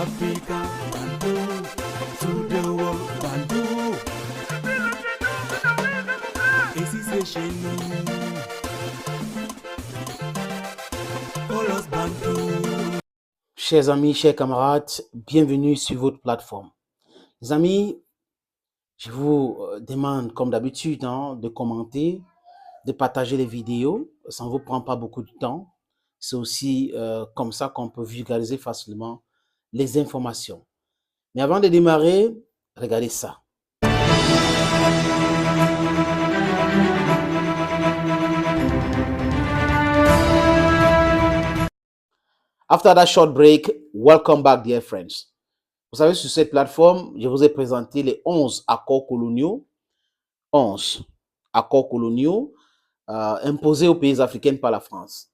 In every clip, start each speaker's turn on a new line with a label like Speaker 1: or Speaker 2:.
Speaker 1: Africa, Bantu, to the world, Bantu. Et si c'est chez nous, call us Bantu.
Speaker 2: Chers amis, chers camarades, bienvenue sur votre plateforme. Les amis, je vous demande, comme d'habitude, de commenter, de partager les vidéos. Ça ne vous prend pas beaucoup de temps. C'est aussi comme ça qu'on peut vulgariser facilement les informations. Mais avant de démarrer, regardez ça. After that short break, welcome back, dear friends. Vous savez, sur cette plateforme, je vous ai présenté les 11 accords coloniaux. 11 accords coloniaux imposés aux pays africains par la France.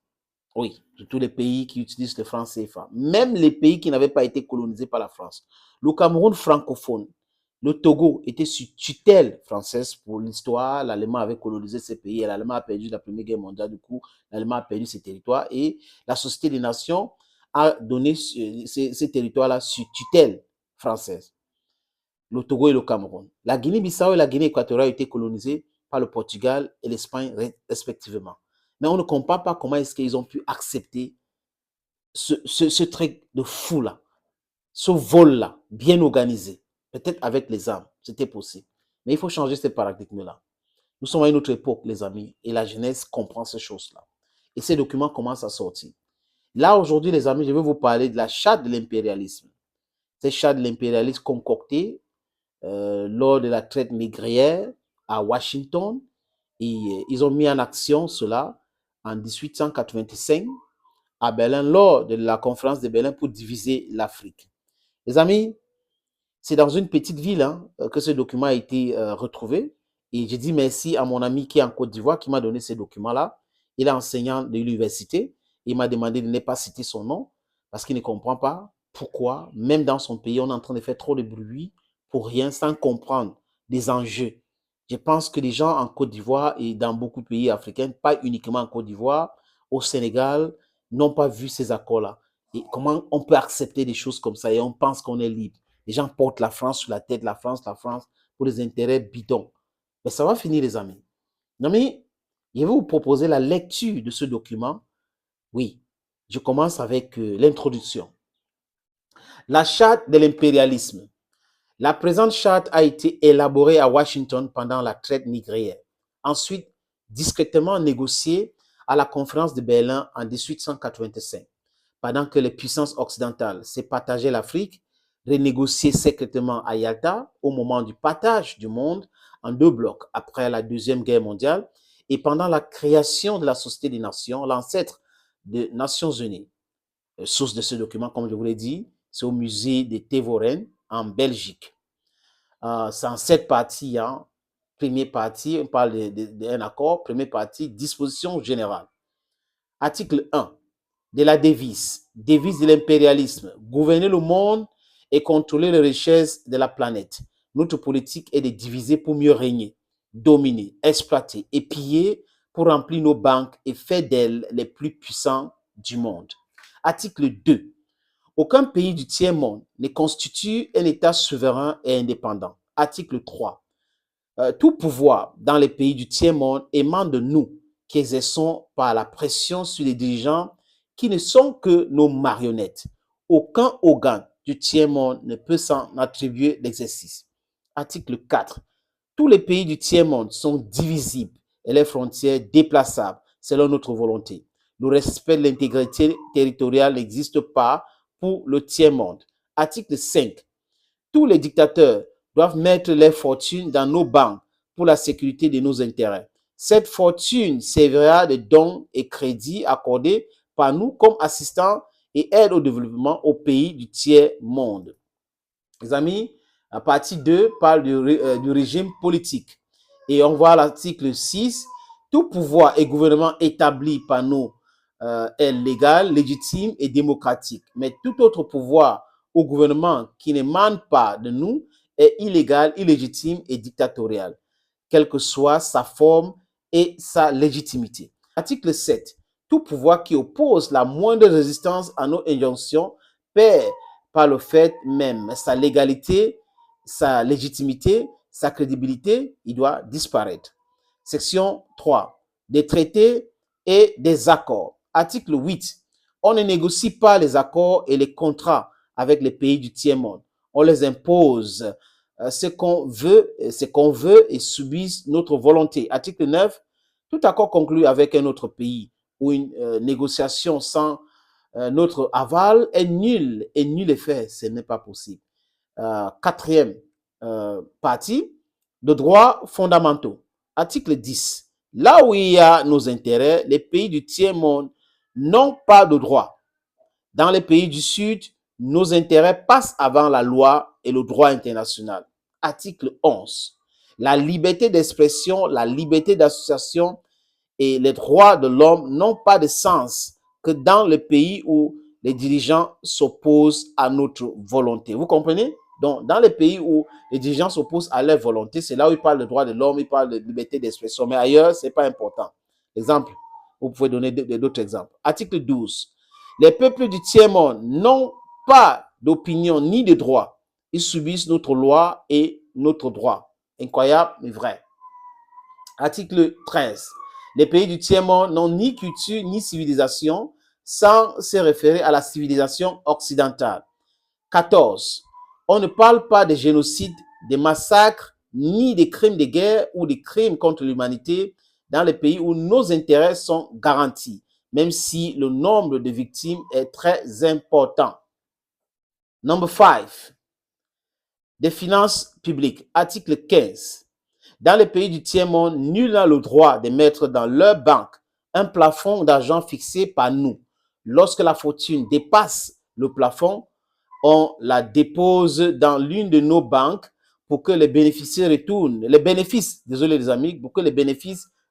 Speaker 2: Oui, de tous les pays qui utilisent le franc CFA. Même les pays qui n'avaient pas été colonisés par la France. Le Cameroun francophone, le Togo était sous tutelle française pour l'histoire. L'Allemagne avait colonisé ces pays et l'Allemagne a perdu la Première Guerre mondiale. Du coup, l'Allemagne a perdu ses territoires et la Société des Nations a donné ces territoires-là sous tutelle française. Le Togo et le Cameroun. La Guinée-Bissau et la Guinée équatoriale ont été colonisées par le Portugal et l'Espagne respectivement. Mais on ne comprend pas comment est-ce qu'ils ont pu accepter ce truc de fou-là, ce vol-là, bien organisé. Peut-être avec les armes, c'était possible. Mais il faut changer ce paradigme-là. Nous sommes à une autre époque, les amis, et la jeunesse comprend ces choses-là. Et ces documents commencent à sortir. Là, aujourd'hui, les amis, je vais vous parler de la charte de l'impérialisme. Cette charte de l'impérialisme concoctée lors de la traite négrière à Washington. Et ils ont mis en action cela en 1885 à Berlin lors de la conférence de Berlin pour diviser l'Afrique. Les amis, c'est dans une petite ville que ce document a été retrouvé. Et je dis merci à mon ami qui est en Côte d'Ivoire qui m'a donné ces documents-là. Il est enseignant de l'université. Il m'a demandé de ne pas citer son nom parce qu'il ne comprend pas pourquoi, même dans son pays, on est en train de faire trop de bruit pour rien sans comprendre des enjeux. Je pense que les gens en Côte d'Ivoire et dans beaucoup de pays africains, pas uniquement en Côte d'Ivoire, au Sénégal, n'ont pas vu ces accords-là. Et comment on peut accepter des choses comme ça et on pense qu'on est libre. Les gens portent la France sur la tête, la France, pour des intérêts bidons. Mais ça va finir, les amis. Les amis, je vais vous proposer la lecture de ce document. Oui, je commence avec l'introduction. La charte de l'impérialisme. La présente charte a été élaborée à Washington pendant la traite négrière. Ensuite, discrètement négociée à la conférence de Berlin en 1885. Pendant que les puissances occidentales se partageaient l'Afrique, renégociée secrètement à Yalta au moment du partage du monde en deux blocs après la Deuxième Guerre mondiale et pendant la création de la Société des Nations, l'ancêtre des Nations Unies. Source de ce document, comme je vous l'ai dit, c'est au musée de Tervuren en Belgique. C'est en 7 parties. Première partie, on parle d'un accord. Première partie, disposition générale. Article 1 de la devise de l'impérialisme, gouverner le monde et contrôler les richesses de la planète. Notre politique est de diviser pour mieux régner, dominer, exploiter et piller pour remplir nos banques et faire d'elles les plus puissants du monde. Article 2. Aucun pays du tiers-monde ne constitue un État souverain et indépendant. Article 3. Tout pouvoir dans les pays du tiers-monde émane de nous qui exerçons par la pression sur les dirigeants qui ne sont que nos marionnettes. Aucun organe du tiers-monde ne peut s'en attribuer l'exercice. Article 4. Tous les pays du tiers-monde sont divisibles et les frontières déplaçables selon notre volonté. Le respect de l'intégrité territoriale n'existe pas pour le tiers-monde. Article 5. Tous les dictateurs doivent mettre leurs fortunes dans nos banques pour la sécurité de nos intérêts. Cette fortune servira de dons et crédits accordés par nous comme assistants et aide au développement aux pays du tiers-monde. Les amis, la partie 2 parle du régime politique. Et on voit l'article 6, tout pouvoir et gouvernement établi par nous est légal, légitime et démocratique. Mais tout autre pouvoir au gouvernement qui n'émane pas de nous est illégal, illégitime et dictatorial, quelle que soit sa forme et sa légitimité. Article 7. Tout pouvoir qui oppose la moindre résistance à nos injonctions perd par le fait même, sa légalité, sa légitimité, sa crédibilité, il doit disparaître. Section 3. Des traités et des accords. Article 8. On ne négocie pas les accords et les contrats avec les pays du tiers-monde. On les impose ce qu'on veut et subissent notre volonté. Article 9. Tout accord conclu avec un autre pays ou une négociation sans notre aval est nul et nul effet. Ce n'est pas possible. Quatrième partie, de droits fondamentaux. Article 10. Là où il y a nos intérêts, les pays du tiers-monde n'ont pas de droit. Dans les pays du Sud, nos intérêts passent avant la loi et le droit international. Article 11. La liberté d'expression, la liberté d'association et les droits de l'homme n'ont pas de sens que dans le pays où les dirigeants s'opposent à notre volonté. Vous comprenez? Donc, dans les pays où les dirigeants s'opposent à leur volonté, c'est là où ils parlent de droits de l'homme, ils parlent de liberté d'expression. Mais ailleurs, ce n'est pas important. Exemple, vous pouvez donner d'autres exemples. Article 12. Les peuples du tiers-monde n'ont pas d'opinion ni de droit. Ils subissent notre loi et notre droit. Incroyable, mais vrai. Article 13. Les pays du tiers-monde n'ont ni culture ni civilisation sans se référer à la civilisation occidentale. 14. On ne parle pas des génocides, des massacres, ni des crimes de guerre ou des crimes contre l'humanité dans les pays où nos intérêts sont garantis, même si le nombre de victimes est très important. Number 5. Des finances publiques. Article 15. Dans les pays du tiers-monde, nul n'a le droit de mettre dans leur banque un plafond d'argent fixé par nous. Lorsque la fortune dépasse le plafond, on la dépose dans l'une de nos banques pour que les bénéfices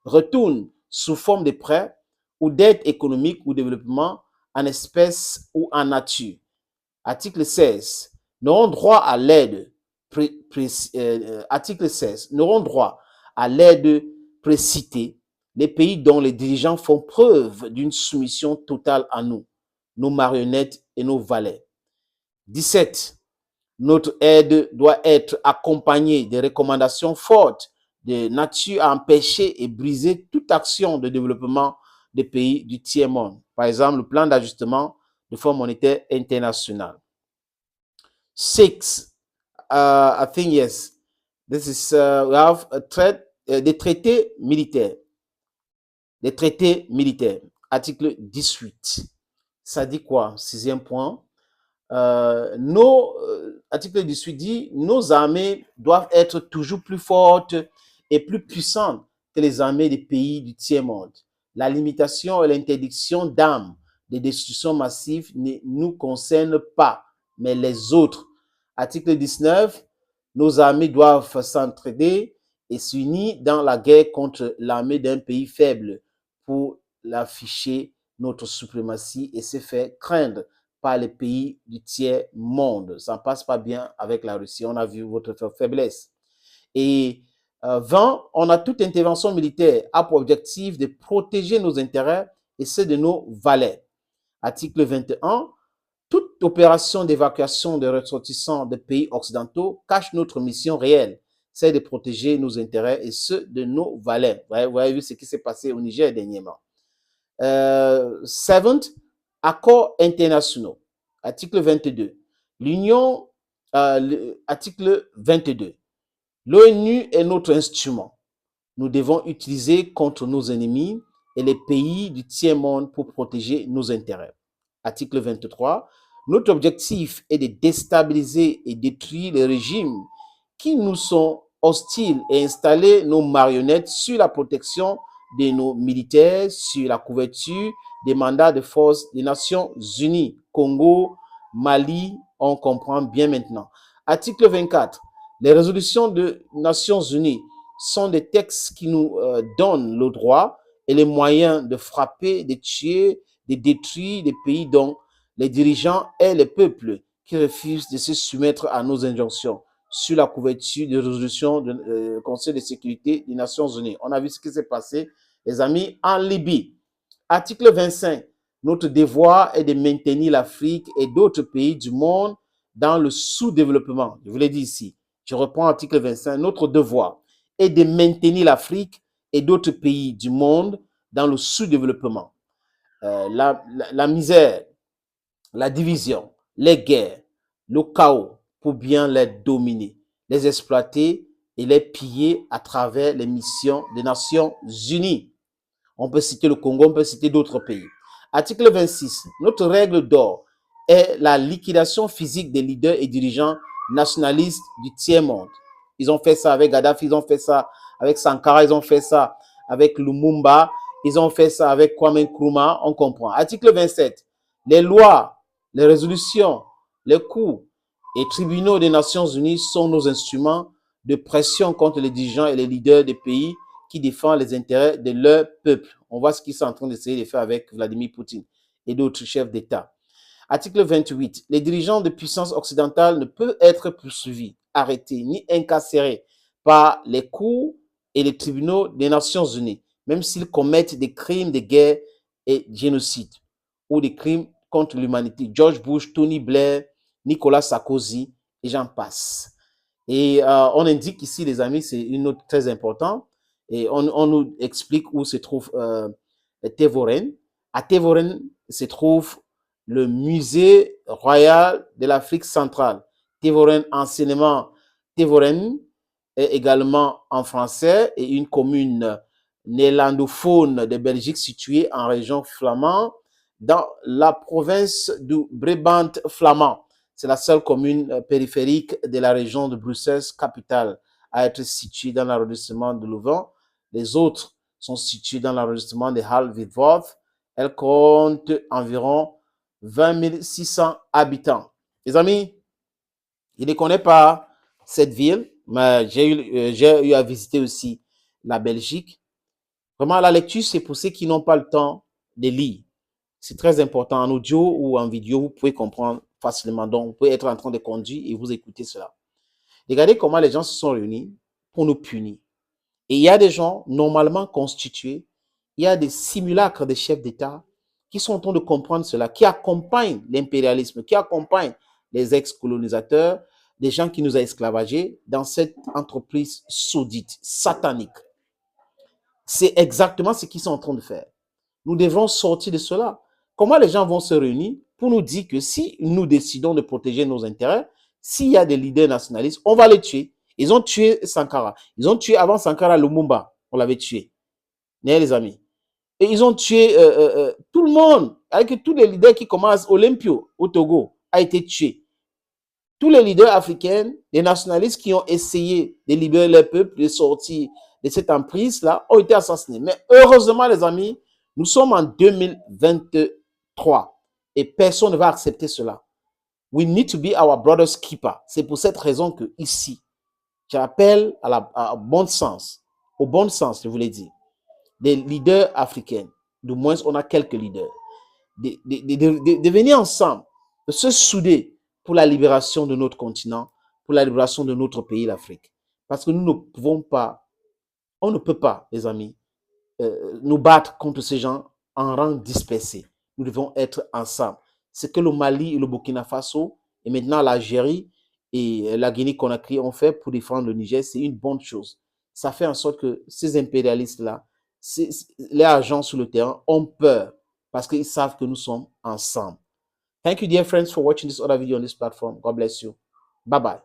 Speaker 2: retournent sous forme de prêts ou d'aide économique ou développement en espèces ou en nature. Article 16. N'auront droit à l'aide article 16, n'auront droit à l'aide précitée les pays dont les dirigeants font preuve d'une soumission totale à nous, nos marionnettes et nos valets. 17. Notre aide doit être accompagnée de recommandations fortes de nature à empêcher et briser toute action de développement des pays du tiers-monde. Par exemple, le plan d'ajustement du Fonds monétaire international. 6. I think yes. This is we have des traités militaires. Des traités militaires. Article 18. Ça dit quoi? Sixième point. Article 18 dit nos armées doivent être toujours plus fortes et plus puissantes que les armées des pays du tiers-monde. La limitation et l'interdiction d'armes de destruction massive ne nous concernent pas, mais les autres. Article 19, nos armées doivent s'entraider et s'unir dans la guerre contre l'armée d'un pays faible pour l'afficher notre suprématie et se faire craindre par les pays du tiers-monde. Ça ne passe pas bien avec la Russie. On a vu votre faiblesse. Et 20, on a toute intervention militaire a pour objectif de protéger nos intérêts et ceux de nos valets. Article 21, toute opération d'évacuation de ressortissants des pays occidentaux cache notre mission réelle, c'est de protéger nos intérêts et ceux de nos valets. Vous avez vu ce qui s'est passé au Niger dernièrement. 7. Accords internationaux. Article 22. Article 22. L'ONU est notre instrument. Nous devons utiliser contre nos ennemis et les pays du tiers-monde pour protéger nos intérêts. Article 23. Notre objectif est de déstabiliser et détruire les régimes qui nous sont hostiles et installer nos marionnettes sur la protection de nos militaires, sur la couverture des mandats de force des Nations Unies. Congo, Mali, on comprend bien maintenant. Article 24. Les résolutions des Nations Unies sont des textes qui nous donnent le droit et les moyens de frapper, de tuer, de détruire les pays dont les dirigeants et les peuples qui refusent de se soumettre à nos injonctions sur la couverture de résolutions du Conseil de sécurité des Nations Unies. On a vu ce qui s'est passé, les amis, en Libye. Article 25. Notre devoir est de maintenir l'Afrique et d'autres pays du monde dans le sous-développement. Je vous l'ai dit ici. Je reprends l'article 25. Notre devoir est de maintenir l'Afrique et d'autres pays du monde dans le sous-développement. La misère, la division, les guerres, le chaos pour bien les dominer, les exploiter et les piller à travers les missions des Nations Unies. On peut citer le Congo, on peut citer d'autres pays. Article 26. Notre règle d'or est la liquidation physique des leaders et dirigeants nationalistes du tiers-monde. Ils ont fait ça avec Gaddafi, ils ont fait ça avec Sankara, ils ont fait ça avec Lumumba, ils ont fait ça avec Kwame Nkrumah, on comprend. Article 27. Les lois, les résolutions, les coups et tribunaux des Nations Unies sont nos instruments de pression contre les dirigeants et les leaders des pays qui défendent les intérêts de leur peuple. On voit ce qu'ils sont en train d'essayer de faire avec Vladimir Poutine et d'autres chefs d'État. Article 28. Les dirigeants de puissances occidentales ne peuvent être poursuivis, arrêtés ni incarcérés par les cours et les tribunaux des Nations Unies, même s'ils commettent des crimes de guerre et génocide ou des crimes contre l'humanité. George Bush, Tony Blair, Nicolas Sarkozy et j'en passe. Et on indique ici, les amis, c'est une note très importante. Et on nous explique où se trouve Thévoren. À Thévoren se trouve le musée royal de l'Afrique centrale. Thévoren, enseignement Thévoren est également en français et une commune néerlandophone de Belgique située en région flamande dans la province du Brabant flamand. C'est la seule commune périphérique de la région de Bruxelles, capitale, à être située dans l'arrondissement de Louvain. Les autres sont situées dans l'arrondissement de Halle-Witworth. Elle compte environ 20 600 habitants. Les amis, je ne connais pas cette ville, mais j'ai eu à visiter aussi la Belgique. Vraiment, la lecture, c'est pour ceux qui n'ont pas le temps de lire. C'est très important en audio ou en vidéo, vous pouvez comprendre facilement. Donc, vous pouvez être en train de conduire et vous écouter cela. Regardez comment les gens se sont réunis pour nous punir. Et il y a des gens normalement constitués, il y a des simulacres de chefs d'État qui sont en train de comprendre cela, qui accompagnent l'impérialisme, qui accompagnent les ex-colonisateurs, des gens qui nous ont esclavagés dans cette entreprise saudite, satanique. C'est exactement ce qu'ils sont en train de faire. Nous devons sortir de cela. Comment les gens vont se réunir pour nous dire que si nous décidons de protéger nos intérêts, s'il y a des leaders nationalistes, on va les tuer. Ils ont tué Sankara. Ils ont tué avant Sankara Lumumba. On l'avait tué. Les amis. Et ils ont tué tout le monde. Avec tous les leaders qui commencent, Olympio au Togo a été tué. Tous les leaders africains, les nationalistes qui ont essayé de libérer leur peuple, de sortir de cette emprise-là, ont été assassinés. Mais heureusement, les amis, nous sommes en 2023 et personne ne va accepter cela. We need to be our brother's keeper. C'est pour cette raison que ici, j'appelle au bon sens, je vous l'ai dit, des leaders africains, du moins on a quelques leaders, de venir ensemble, de se souder pour la libération de notre continent, pour la libération de notre pays, l'Afrique. Parce que nous ne pouvons pas, on ne peut pas, les amis, nous battre contre ces gens en rang dispersé. Nous devons être ensemble. Ce que le Mali et le Burkina Faso et maintenant l'Algérie et la Guinée-Conakry ont fait pour défendre le Niger, c'est une bonne chose. Ça fait en sorte que ces impérialistes-là, les agents sur le terrain ont peur parce qu'ils savent que nous sommes ensemble. Thank you, dear friends, for watching this other video on this platform. God bless you. Bye-bye.